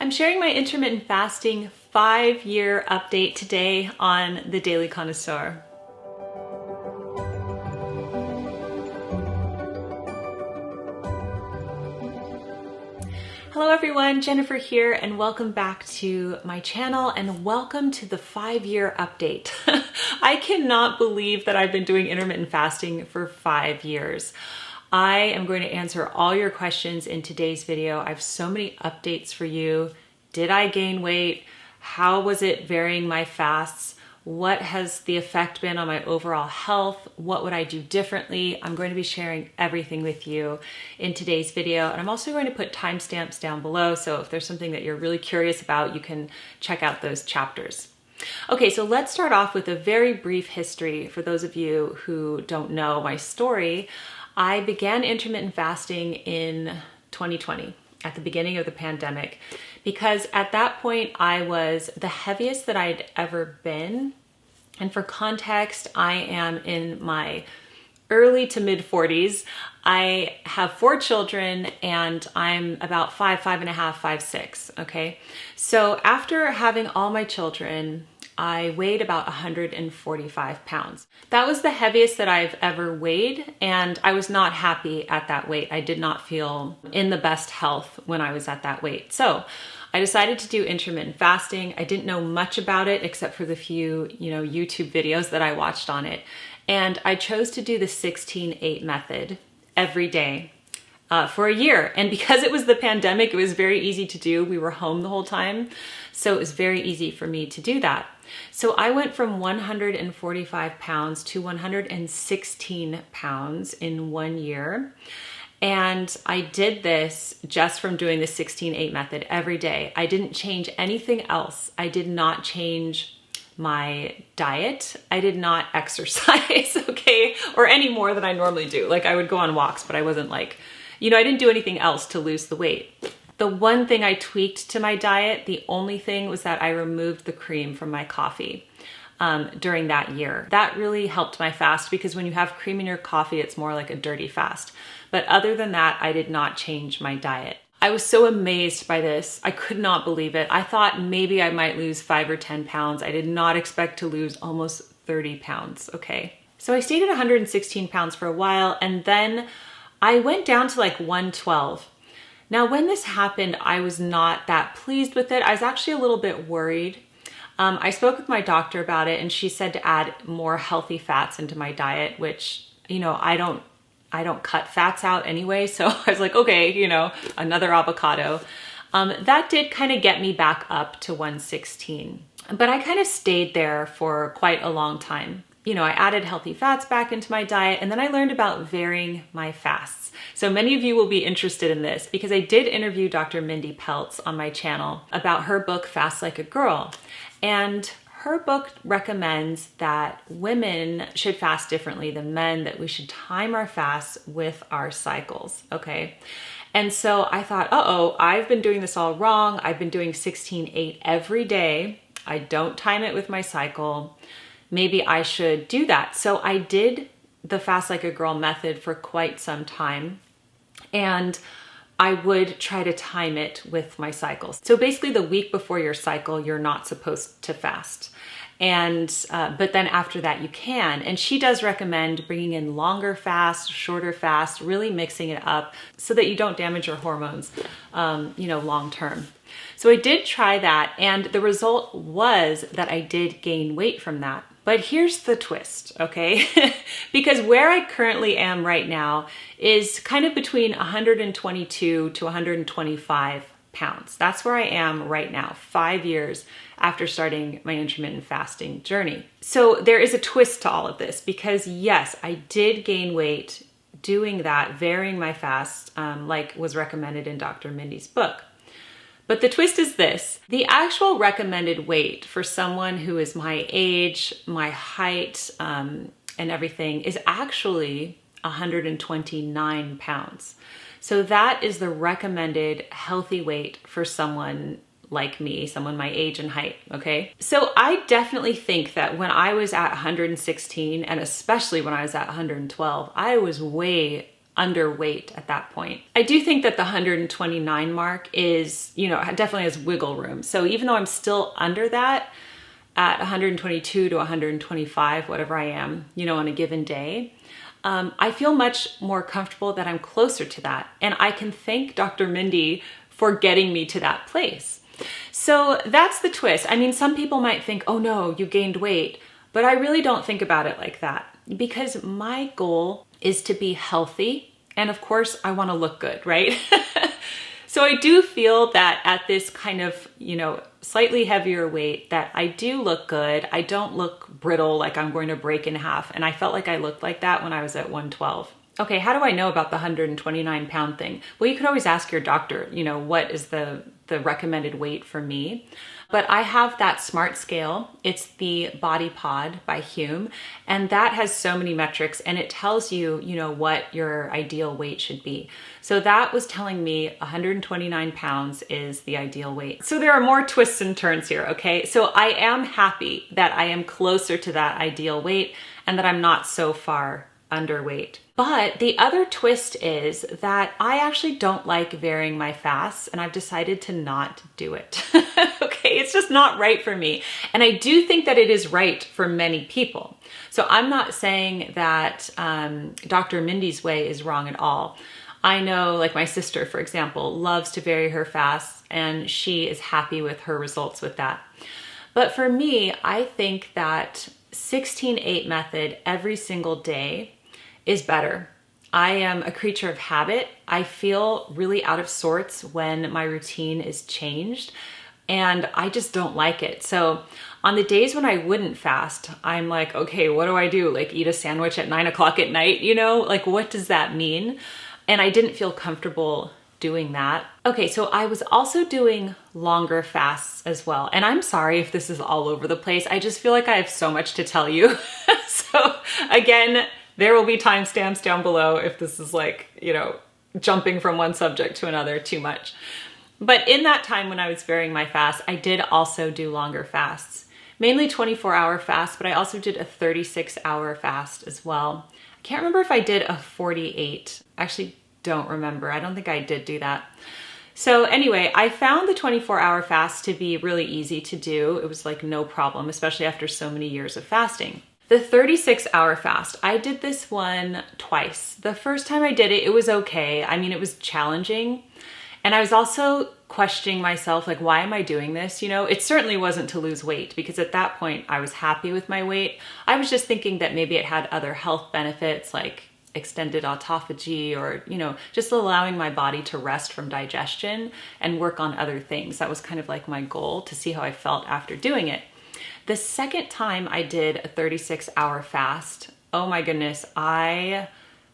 I'm sharing my intermittent fasting 5-year update today on the Daily Connoisseur. Hello everyone, Jennifer here, and welcome back to my channel and welcome to the 5-year update. I cannot believe that I've been doing intermittent fasting for 5 years. I am going to answer all your questions in today's video. I have so many updates for you. Did I gain weight? How was it varying my fasts? What has the effect been on my overall health? What would I do differently? I'm going to be sharing everything with you in today's video. And I'm also going to put timestamps down below. So if there's something that you're really curious about, you can check out those chapters. Okay, so let's start off with a very brief history for those of you who don't know my story. I began intermittent fasting in 2020 at the beginning of the pandemic, because at that point I was the heaviest that I'd ever been. And for context, I am in my early to mid 40s. I have 4 children and I'm about 5'5.5", 5'6", okay? So after having all my children, I weighed about 145 pounds. That was the heaviest that I've ever weighed, and I was not happy at that weight. I did not feel in the best health when I was at that weight. So I decided to do intermittent fasting. I didn't know much about it except for the few, YouTube videos that I watched on it. And I chose to do the 16-8 method every day for a year. And because it was the pandemic, it was very easy to do. We were home the whole time. So it was very easy for me to do that. So I went from 145 pounds to 116 pounds in 1 year. And I did this just from doing the 16-8 method every day. I didn't change anything else. I did not change my diet. I did not exercise, okay? Or any more than I normally do. Like I would go on walks, but I wasn't like, I didn't do anything else to lose the weight. The one thing I tweaked to my diet, the only thing was that I removed the cream from my coffee during that year. That really helped my fast because when you have cream in your coffee, it's more like a dirty fast. But other than that, I did not change my diet. I was so amazed by this. I could not believe it. I thought maybe I might lose 5 or 10 pounds. I did not expect to lose almost 30 pounds, okay? So I stayed at 116 pounds for a while, and then I went down to like 112. Now, when this happened, I was not that pleased with it. I was actually a little bit worried. I spoke with my doctor about it, and she said to add more healthy fats into my diet, which, I don't cut fats out anyway. So I was like, okay, another avocado. That did kind of get me back up to 116, but I kind of stayed there for quite a long time. I added healthy fats back into my diet, and then I learned about varying my fasts. So many of you will be interested in this because I did interview Dr. Mindy Peltz on my channel about her book, Fast Like a Girl. And her book recommends that women should fast differently than men, that we should time our fasts with our cycles, okay? And so I thought, I've been doing this all wrong. I've been doing 16-8 every day. I don't time it with my cycle. Maybe I should do that. So I did the Fast Like a Girl method for quite some time, and I would try to time it with my cycles. So basically the week before your cycle, you're not supposed to fast. And, but then after that you can. And she does recommend bringing in longer fasts, shorter fasts, really mixing it up so that you don't damage your hormones, long term. So I did try that, and the result was that I did gain weight from that. But here's the twist, okay? Because where I currently am right now is kind of between 122 to 125 pounds. That's where I am right now, 5 years after starting my intermittent fasting journey. So there is a twist to all of this because yes, I did gain weight doing that, varying my fast, like was recommended in Dr. Mindy's book. But the twist is this: the actual recommended weight for someone who is my age, my height, and everything is actually 129 pounds. So that is the recommended healthy weight for someone like me, someone my age and height, okay? So I definitely think that when I was at 116, and especially when I was at 112, I was way underweight at that point. I do think that the 129 mark is, definitely has wiggle room. So even though I'm still under that at 122 to 125, whatever I am, on a given day, I feel much more comfortable that I'm closer to that. And I can thank Dr. Mindy for getting me to that place. So that's the twist. I mean, some people might think, oh no, you gained weight, but I really don't think about it like that, because my goal is to be healthy. And of course, I want to look good, right? So I do feel that at this kind of, slightly heavier weight, that I do look good. I don't look brittle, like I'm going to break in half. And I felt like I looked like that when I was at 112. Okay, how do I know about the 129 pound thing? Well, you could always ask your doctor, what is the recommended weight for me? But I have that smart scale. It's the Body Pod by Hume, and that has so many metrics, and it tells you, what your ideal weight should be. So that was telling me 129 pounds is the ideal weight. So there are more twists and turns here, okay? So I am happy that I am closer to that ideal weight and that I'm not so far underweight. But the other twist is that I actually don't like varying my fasts, and I've decided to not do it. Okay, it's just not right for me. And I do think that it is right for many people. So I'm not saying that Dr. Mindy's way is wrong at all. I know, like my sister, for example, loves to vary her fasts, and she is happy with her results with that. But for me, I think that 16-8 method every single day is better. I am a creature of habit. I feel really out of sorts when my routine is changed, and I just don't like it. So on the days when I wouldn't fast, I'm like, okay, what do I do? Like eat a sandwich at 9 o'clock at night, Like what does that mean? And I didn't feel comfortable doing that. Okay, so I was also doing longer fasts as well. And I'm sorry if this is all over the place. I just feel like I have so much to tell you. So again, there will be timestamps down below if this is like, jumping from one subject to another too much. But in that time when I was varying my fast, I did also do longer fasts, mainly 24-hour fasts, but I also did a 36-hour fast as well. I can't remember if I did a 48. Actually, don't remember. I don't think I did do that. So anyway, I found the 24-hour fast to be really easy to do. It was like no problem, especially after so many years of fasting. The 36-hour fast, I did this one twice. The first time I did it, it was okay. I mean, it was challenging. And I was also questioning myself, like, why am I doing this? It certainly wasn't to lose weight, because at that point I was happy with my weight. I was just thinking that maybe it had other health benefits like extended autophagy, or, just allowing my body to rest from digestion and work on other things. That was kind of like my goal, to see how I felt after doing it. The second time I did a 36-hour fast, oh my goodness, I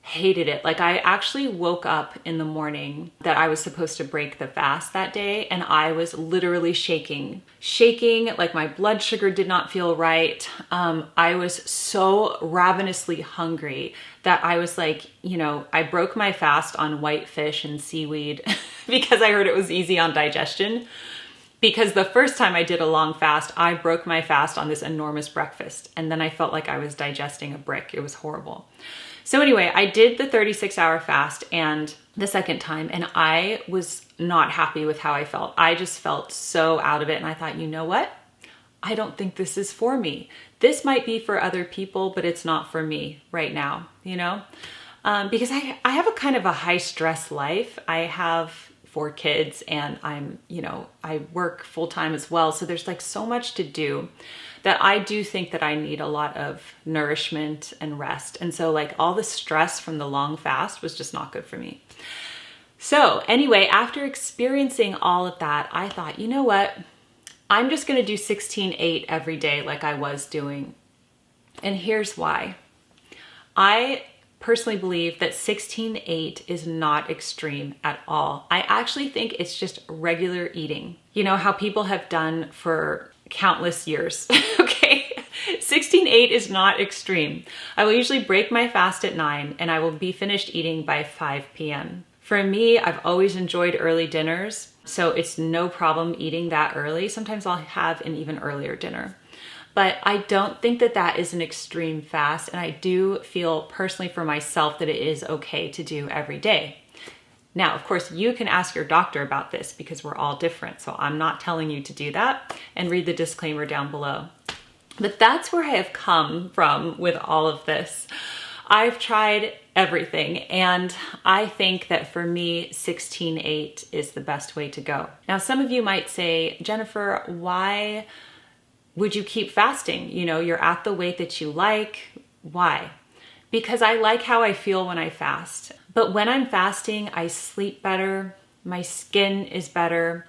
hated it. Like I actually woke up in the morning that I was supposed to break the fast that day, and I was literally shaking, like my blood sugar did not feel right. I was so ravenously hungry that I was like, I broke my fast on white fish and seaweed because I heard it was easy on digestion. Because the first time I did a long fast, I broke my fast on this enormous breakfast, and then I felt like I was digesting a brick. It was horrible. So anyway, I did the 36-hour fast and the second time, and I was not happy with how I felt. I just felt so out of it, and I thought, you know what? I don't think this is for me. This might be for other people, but it's not for me right now, because I have a kind of a high stress life. I have 4 kids, and I work full time as well. So there's like so much to do that I do think that I need a lot of nourishment and rest. And so like all the stress from the long fast was just not good for me. So anyway, after experiencing all of that, I thought, you know what? I'm just going to do 16-8 every day like I was doing. And here's why. I personally believe that 16-8 is not extreme at all. I actually think it's just regular eating. You know how people have done for countless years, okay? 16-8 is not extreme. I will usually break my fast at 9 and I will be finished eating by 5 p.m. For me, I've always enjoyed early dinners, so it's no problem eating that early. Sometimes I'll have an even earlier dinner. But I don't think that that is an extreme fast, and I do feel personally for myself that it is okay to do every day. Now, of course, you can ask your doctor about this because we're all different, so I'm not telling you to do that, and read the disclaimer down below. But that's where I have come from with all of this. I've tried everything, and I think that for me, 16-8 is the best way to go. Now, some of you might say, Jennifer, why would you keep fasting? You know, you're at the weight that you like. Why? Because I like how I feel when I fast. But when I'm fasting, I sleep better, my skin is better.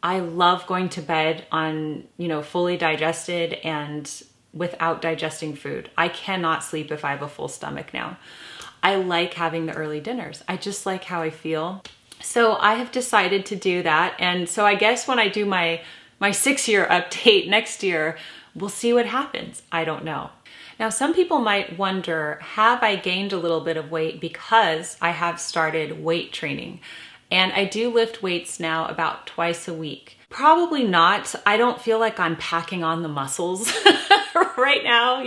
I love going to bed on, fully digested and without digesting food. I cannot sleep if I have a full stomach now. I like having the early dinners. I just like how I feel. So I have decided to do that. And so I guess when I do my 6-year update next year, we'll see what happens. I don't know. Now, some people might wonder, have I gained a little bit of weight because I have started weight training? And I do lift weights now about twice a week. Probably not. I don't feel like I'm packing on the muscles right now,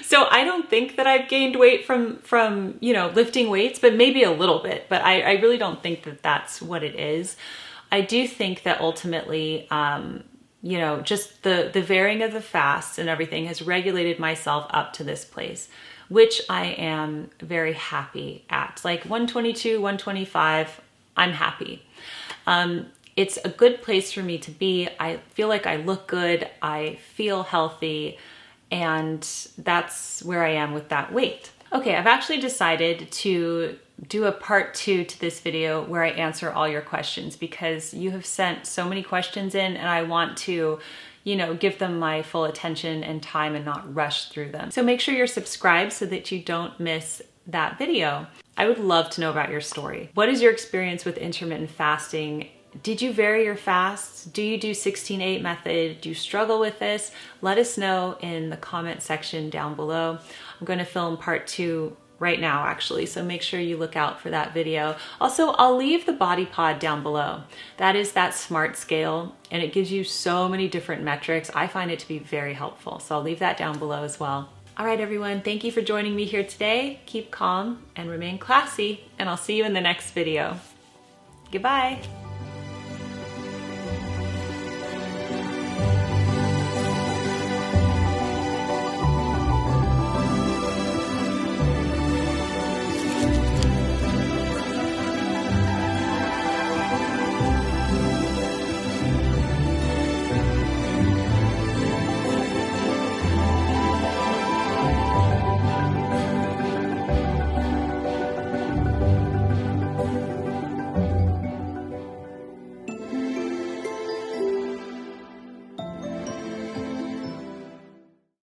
So I don't think that I've gained weight from lifting weights, but maybe a little bit. But I really don't think that that's what it is. I do think that ultimately, just the varying of the fasts and everything has regulated myself up to this place, which I am very happy at. Like 122, 125, I'm happy. It's a good place for me to be. I feel like I look good. I feel healthy. And that's where I am with that weight. Okay, I've actually decided to do a part 2 to this video where I answer all your questions because you have sent so many questions in and I want to, give them my full attention and time and not rush through them. So make sure you're subscribed so that you don't miss that video. I would love to know about your story. What is your experience with intermittent fasting? Did you vary your fasts? Do you do 16-8 method? Do you struggle with this? Let us know in the comment section down below. I'm going to film part 2 right now, actually, so make sure you look out for that video. Also, I'll leave the body pod down below. That is that smart scale, and it gives you so many different metrics. I find it to be very helpful, so I'll leave that down below as well. All right, everyone, thank you for joining me here today. Keep calm and remain classy, and I'll see you in the next video. Goodbye.